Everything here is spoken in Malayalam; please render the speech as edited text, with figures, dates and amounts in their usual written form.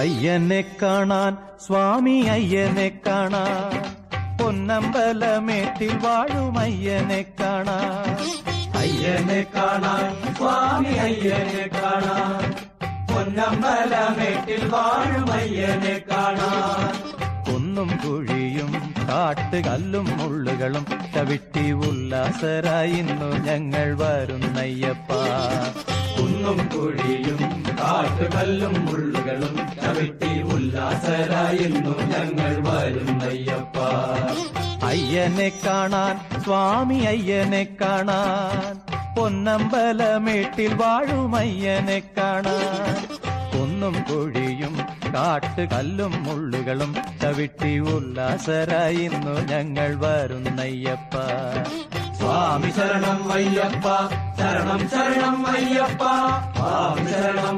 അയ്യനെ കാണാൻ സ്വാമി അയ്യനെ കാണാൻ പൊന്നമ്പലമേട്ടിൽ വാഴും അയ്യനെ കാണാൻ അയ്യനെ കാണാൻ സ്വാമി അയ്യനെ കാണാൻ പൊന്നമ്പലമേട്ടിൽ വാഴും അയ്യനെ കാണാൻ കുന്നും കുഴിയും കാട്ടുകല്ലും മുള്ളുകളും ചവിട്ടി ഉല്ലാസരായി ഇന്നു ഞങ്ങൾ വരുന്നയ്യപ്പ. കുന്നും കുഴിയും കാട്ടുകല്ലും മുള്ളുകളും ചവിട്ടി ഉല്ലാസരായിരുന്നു ഞങ്ങൾ വരുന്നയ്യപ്പ. അയ്യനെ കാണാൻ സ്വാമി അയ്യനെ കാണാൻ പൊന്നമ്പലമേട്ടിൽ വാഴും അയ്യനെ കാണാൻ കുന്നും കുഴിയും കാട്ടുകല്ലും മുള്ളുകളും ചവിട്ടി ഉല്ലാസരായി ഇന്നു ഞങ്ങൾ വരുന്നയ്യപ്പ. സ്വാമി ശരണം അയ്യപ്പ, ശരണം ശരണം അയ്യപ്പ, സ്വാമി ശരണം.